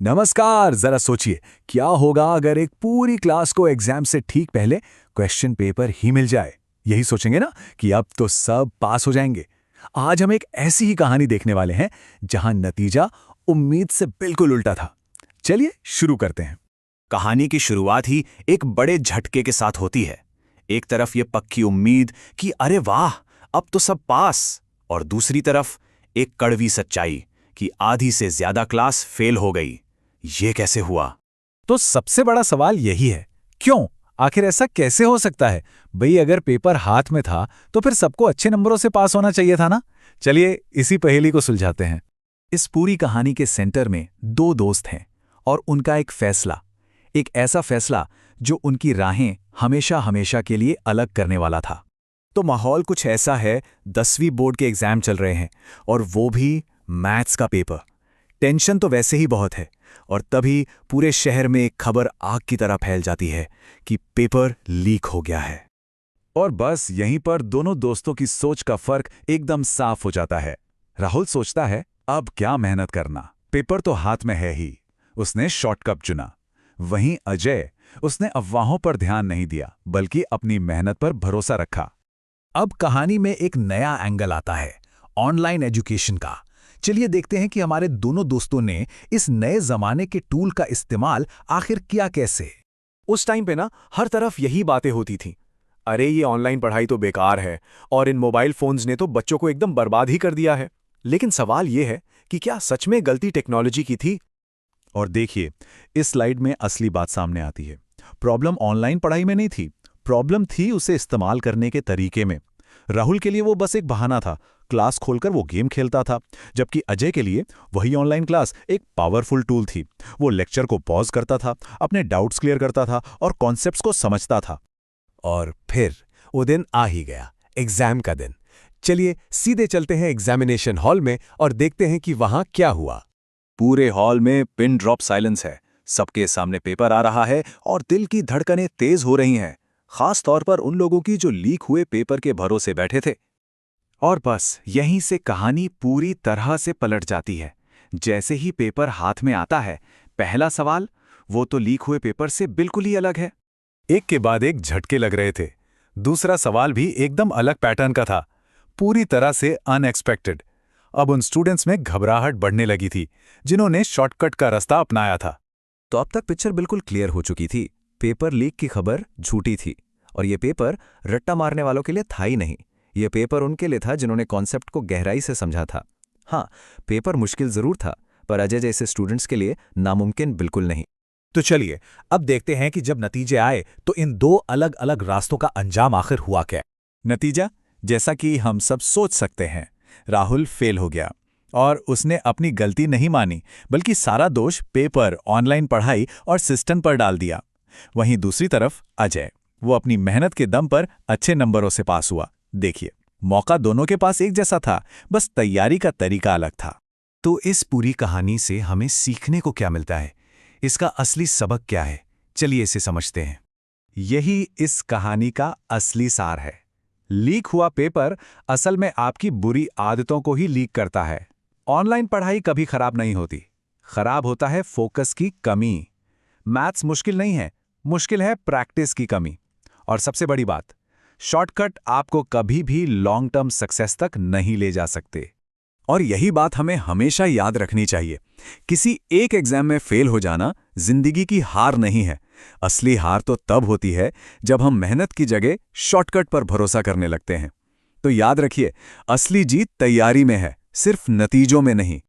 नमस्कार। जरा सोचिए, क्या होगा अगर एक पूरी क्लास को एग्जाम से ठीक पहले क्वेश्चन पेपर ही मिल जाए। यही सोचेंगे ना कि अब तो सब पास हो जाएंगे। आज हम एक ऐसी ही कहानी देखने वाले हैं जहां नतीजा उम्मीद से बिल्कुल उल्टा था। चलिए शुरू करते हैं। कहानी की शुरुआत ही एक बड़े झटके के साथ होती है। एक तरफ ये पक्की उम्मीद कि अरे वाह, अब तो सब पास, और दूसरी तरफ एक कड़वी सच्चाई कि आधी से ज्यादा क्लास फेल हो गई। ये कैसे हुआ? तो सबसे बड़ा सवाल यही है, क्यों? आखिर ऐसा कैसे हो सकता है? भाई, अगर पेपर हाथ में था तो फिर सबको अच्छे नंबरों से पास होना चाहिए था ना। चलिए इसी पहेली को सुलझाते हैं। इस पूरी कहानी के सेंटर में दो दोस्त हैं और उनका एक फैसला, एक ऐसा फैसला जो उनकी राहें हमेशा हमेशा के लिए अलग करने वाला था। तो माहौल कुछ ऐसा है, 10वीं बोर्ड के एग्जाम चल रहे हैं और वो भी मैथ्स का पेपर। टेंशन तो वैसे ही बहुत है और तभी पूरे शहर में एक खबर आग की तरह फैल जाती है कि पेपर लीक हो गया है। और बस यहीं पर दोनों दोस्तों की सोच का फर्क एकदम साफ हो जाता है। राहुल सोचता है, अब क्या मेहनत करना, पेपर तो हाथ में है ही। उसने शॉर्टकट चुना। वहीं अजय, उसने अफवाहों पर ध्यान नहीं दिया बल्कि अपनी मेहनत पर भरोसा रखा। अब कहानी में एक नया एंगल आता है, ऑनलाइन एजुकेशन का। चलिए देखते हैं कि हमारे दोनों दोस्तों ने इस नए जमाने के टूल का इस्तेमाल आखिर किया कैसे। उस टाइम पे ना हर तरफ यही बातें होती थीं। अरे ये ऑनलाइन पढ़ाई तो बेकार है और इन मोबाइल फोन्स ने तो बच्चों को एकदम बर्बाद ही कर दिया है। लेकिन सवाल ये है कि क्या सच में गलती टेक्नोलॉजी की थी? और देखिए, इस स्लाइड में असली बात सामने आती है। प्रॉब्लम ऑनलाइन पढ़ाई में नहीं थी, प्रॉब्लम थी उसे इस्तेमाल करने के तरीके में। राहुल के लिए वो बस एक बहाना था, क्लास खोलकर वो गेम खेलता था, जबकि अजय के लिए वही ऑनलाइन क्लास एक पावरफुल टूल थी। वो लेक्चर को पॉज करता था, अपने डाउट्स क्लियर करता था और कॉन्सेप्ट्स को समझता था। और फिर वो दिन आ ही गया, एग्जाम का दिन। चलिए सीधे चलते हैं एग्जामिनेशन हॉल में और देखते हैं कि वहां क्या हुआ। पूरे हॉल में पिन ड्रॉप साइलेंस है। सबके सामने पेपर आ रहा है और दिल की धड़कनें तेज हो रही हैं, खास तौर पर उन लोगों की जो लीक हुए पेपर के भरोसे बैठे थे। और बस यहीं से कहानी पूरी तरह से पलट जाती है। जैसे ही पेपर हाथ में आता है, पहला सवाल वो तो लीक हुए पेपर से बिल्कुल ही अलग है। एक के बाद एक झटके लग रहे थे। दूसरा सवाल भी एकदम अलग पैटर्न का था, पूरी तरह से अनएक्सपेक्टेड। अब उन स्टूडेंट्स में घबराहट बढ़ने लगी थी जिन्होंने शॉर्टकट का रास्ता अपनाया था। तो अब तक पिक्चर बिल्कुल क्लियर हो चुकी थी। पेपर लीक की खबर झूठी थी और ये पेपर रट्टा मारने वालों के लिए था ही नहीं। ये पेपर उनके लिए था जिन्होंने कॉन्सेप्ट को गहराई से समझा था। हाँ, पेपर मुश्किल जरूर था, पर अजय जैसे स्टूडेंट्स के लिए नामुमकिन बिल्कुल नहीं। तो चलिए अब देखते हैं कि जब नतीजे आए तो इन दो अलग अलग रास्तों का अंजाम आखिर हुआ क्या। नतीजा, जैसा कि हम सब सोच सकते हैं, राहुल फेल हो गया और उसने अपनी गलती नहीं मानी बल्कि सारा दोष पेपर, ऑनलाइन पढ़ाई और सिस्टम पर डाल दिया। वहीं दूसरी तरफ अजय, वो अपनी मेहनत के दम पर अच्छे नंबरों से पास हुआ। देखिए, मौका दोनों के पास एक जैसा था, बस तैयारी का तरीका अलग था। तो इस पूरी कहानी से हमें सीखने को क्या मिलता है? इसका असली सबक क्या है? चलिए इसे समझते हैं। यही इस कहानी का असली सार है। लीक हुआ पेपर असल में आपकी बुरी आदतों को ही लीक करता है। ऑनलाइन पढ़ाई कभी खराब नहीं होती, खराब होता है फोकस की कमी। मैथ्स मुश्किल नहीं है, मुश्किल है प्रैक्टिस की कमी। और सबसे बड़ी बात, शॉर्टकट आपको कभी भी लॉन्ग टर्म सक्सेस तक नहीं ले जा सकते। और यही बात हमें हमेशा याद रखनी चाहिए। किसी एक एग्जाम में फेल हो जाना जिंदगी की हार नहीं है। असली हार तो तब होती है जब हम मेहनत की जगह शॉर्टकट पर भरोसा करने लगते हैं। तो याद रखिए, असली जीत तैयारी में है, सिर्फ नतीजों में नहीं।